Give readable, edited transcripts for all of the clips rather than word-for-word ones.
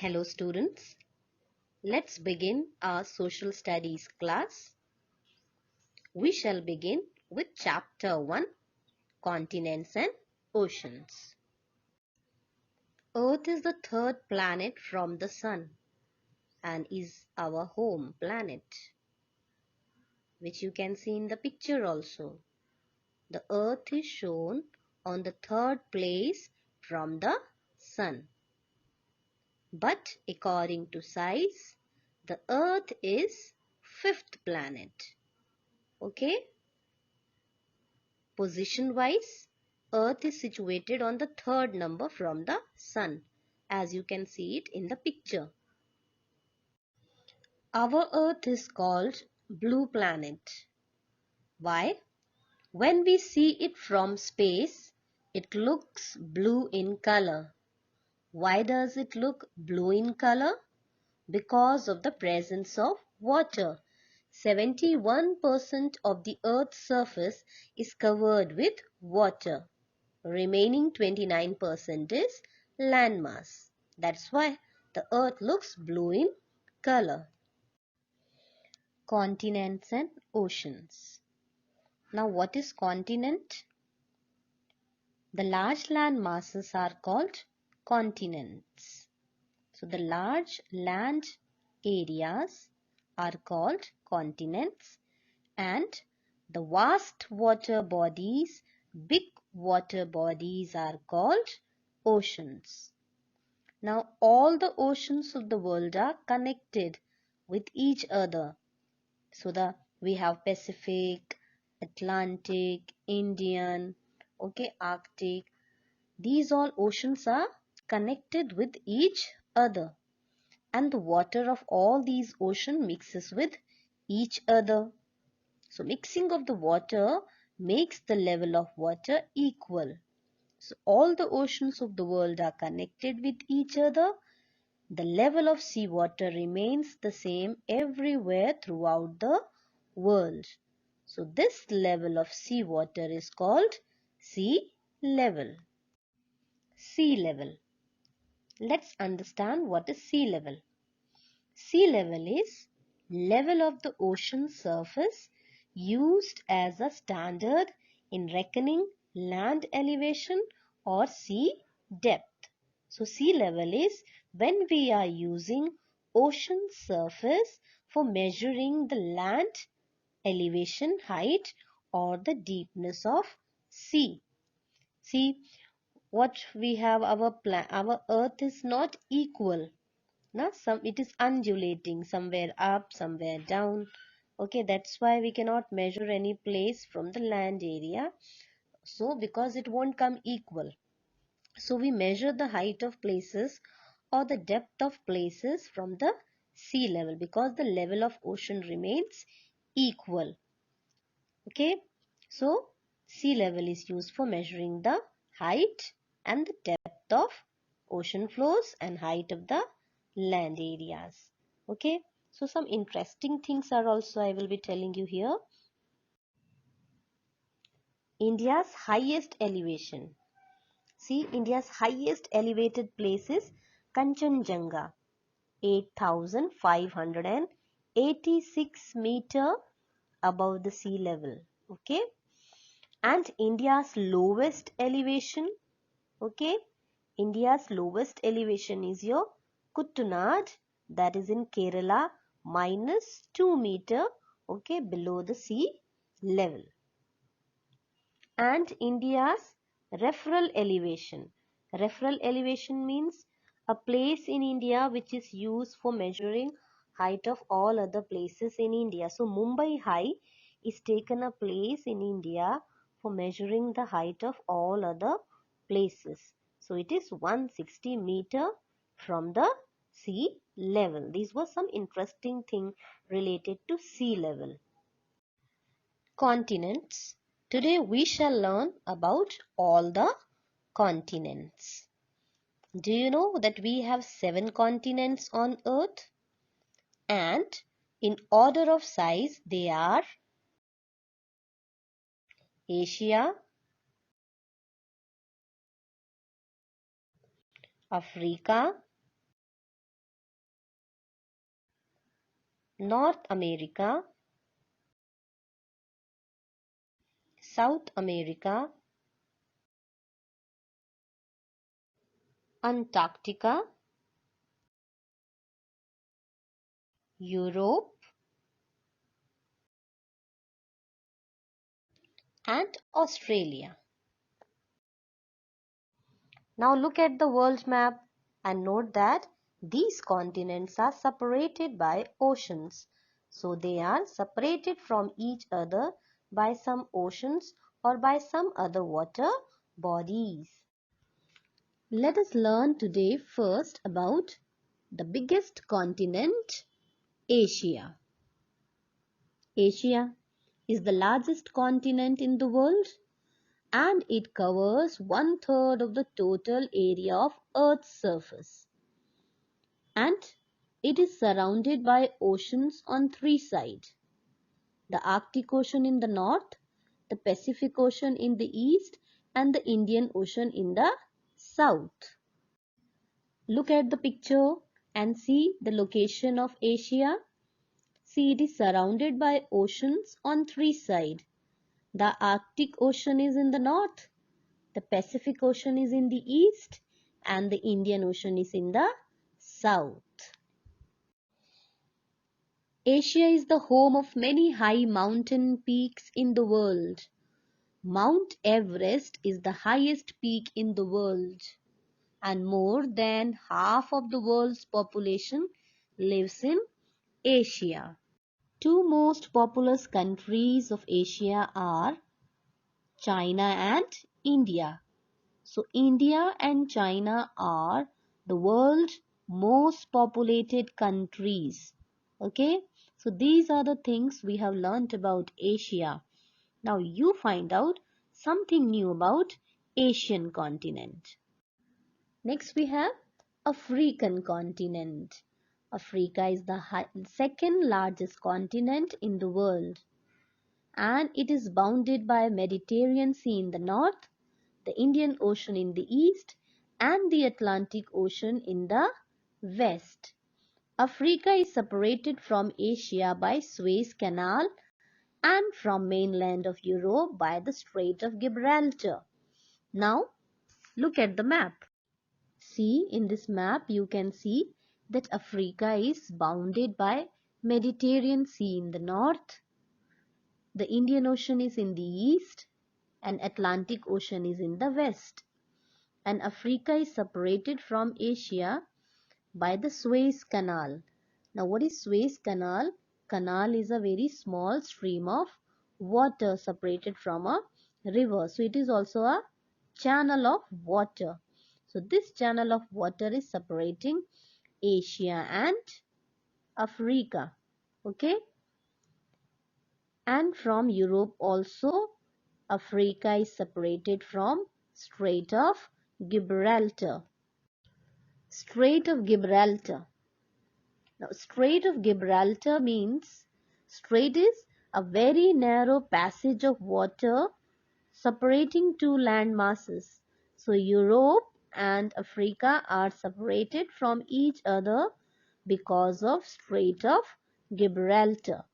Hello students, let's begin our social studies class. We shall begin with chapter 1, Continents and Oceans. Earth is the third planet from the Sun and is our home planet, which you can see in the picture also. The Earth is shown on the third place from the Sun. But according to size, the Earth is fifth planet. Okay? Position wise, Earth is situated on the third number from the Sun, as you can see it in the picture. Our Earth is called blue planet. Why? When we see it from space, it looks blue in color. Why does it look blue in color? Because of the presence of water. 71% of the Earth's surface is covered with water. Remaining 29% is landmass. That's why the Earth looks blue in color. Continents and oceans. Now what is continent? The large land masses are called continents. So the large land areas are called continents, and the vast water bodies, big water bodies are called oceans. Now all the oceans of the world are connected with each other. So we have Pacific, Atlantic, Indian, Arctic. These all oceans are connected with each other, and the water of all these oceans mixes with each other. So mixing of the water makes the level of water equal. So all the oceans of the world are connected with each other. The level of seawater remains the same everywhere throughout the world. So this level of seawater is called sea level. Sea level. Let's understand what is sea level. Sea level is level of the ocean surface used as a standard in reckoning land elevation or sea depth. So sea level is when we are using ocean surface for measuring the land elevation height or the deepness of sea. See what we have, our earth is not equal. Now it is undulating, somewhere up, somewhere down. Okay, that's why we cannot measure any place from the land area. So because it won't come equal. So we measure the height of places or the depth of places from the sea level, because the level of ocean remains equal. Okay, so sea level is used for measuring the height and the depth of ocean floors and height of the land areas. Okay, so some interesting things are also I will be telling you here. India's highest elevation. See, India's highest elevated place is Kanchenjunga, 8,586 meter above the sea level. Okay, and India's lowest elevation. Okay, India's lowest elevation is your Kuttanad, that is in Kerala, -2 meter, okay, below the sea level. And India's referral elevation. Referral elevation means a place in India which is used for measuring height of all other places in India. So Mumbai High is taken a place in India for measuring the height of all other places. So it is 160 meter from the sea level. These were some interesting things related to sea level. Continents. Today we shall learn about all the continents. Do you know that we have 7 continents on Earth? And in order of size they are Asia, Africa, North America, South America, Antarctica, Europe, and Australia. Now look at the world map and note that these continents are separated by oceans. So they are separated from each other by some oceans or by some other water bodies. Let us learn today first about the biggest continent, Asia. Asia is the largest continent in the world and it covers 1/3 of the total area of Earth's surface. And it is surrounded by oceans on three sides. The Arctic Ocean in the north, the Pacific Ocean in the east, and the Indian Ocean in the south. Look at the picture and see the location of Asia. See, it is surrounded by oceans on three sides. The Arctic Ocean is in the north, the Pacific Ocean is in the east, and the Indian Ocean is in the south. Asia is the home of many high mountain peaks in the world. Mount Everest is the highest peak in the world, and more than half of the world's population lives in Asia. Two most populous countries of Asia are China and India. So India and China are the world's most populated countries. Okay, so these are the things we have learnt about Asia. Now you find out something new about Asian continent. Next we have African continent. Africa is the second largest continent in the world and it is bounded by Mediterranean Sea in the north, the Indian Ocean in the east and the Atlantic Ocean in the west. Africa is separated from Asia by Suez Canal and from mainland of Europe by the Strait of Gibraltar. Now look at the map. See, in this map you can see that Africa is bounded by Mediterranean Sea in the north, the Indian Ocean is in the east and Atlantic Ocean is in the west. And Africa is separated from Asia by the Suez Canal. Now what is Suez Canal? Canal is a very small stream of water separated from a river. So it is also a channel of water. So this channel of water is separating Asia and Africa. Okay. And from Europe also Africa is separated from Strait of Gibraltar. Strait of Gibraltar. Now, Strait of Gibraltar means strait is a very narrow passage of water separating two land masses. So, Europe and Africa are separated from each other because of Strait of Gibraltar.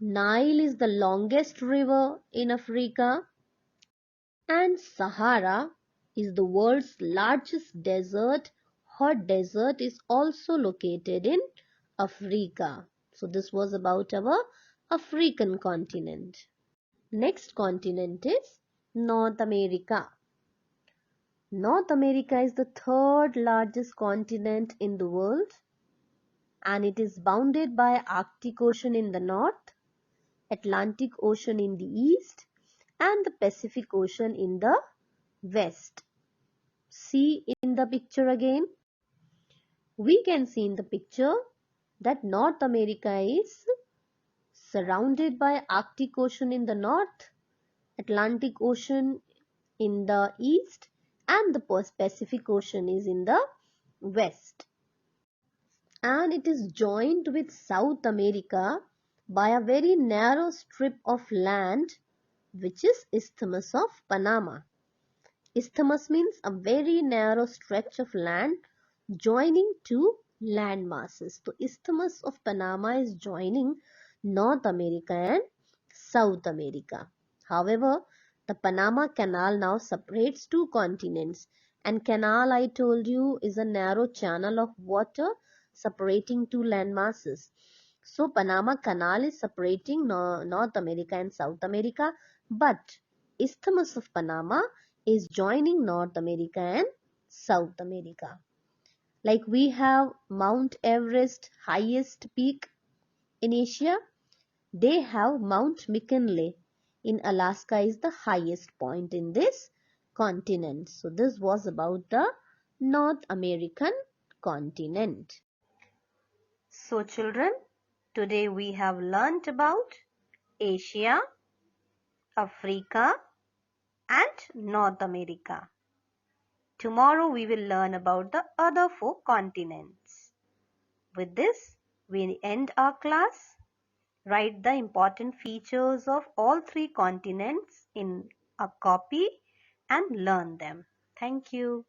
Nile is the longest river in Africa and Sahara is the world's largest desert. Hot desert is also located in Africa. So this was about our African continent. Next continent is North America. North America is the third largest continent in the world and it is bounded by Arctic Ocean in the north, Atlantic Ocean in the east and the Pacific Ocean in the west. See in the picture again. We can see in the picture that North America is surrounded by Arctic Ocean in the north, Atlantic Ocean in the east and the Pacific Ocean is in the west. And it is joined with South America by a very narrow strip of land which is Isthmus of Panama. Isthmus means a very narrow stretch of land joining two land masses. So Isthmus of Panama is joining North America and South America. However, the Panama Canal now separates two continents, and canal, I told you, is a narrow channel of water separating two land masses. So Panama Canal is separating North America and South America, but Isthmus of Panama is joining North America and South America. Like we have Mount Everest, highest peak in Asia, they have Mount McKinley in Alaska is the highest point in this continent. So this was about the North American continent. So children, today we have learnt about Asia, Africa and North America. Tomorrow we will learn about the other four continents. With this, we end our class. Write the important features of all three continents in a copy and learn them. Thank you.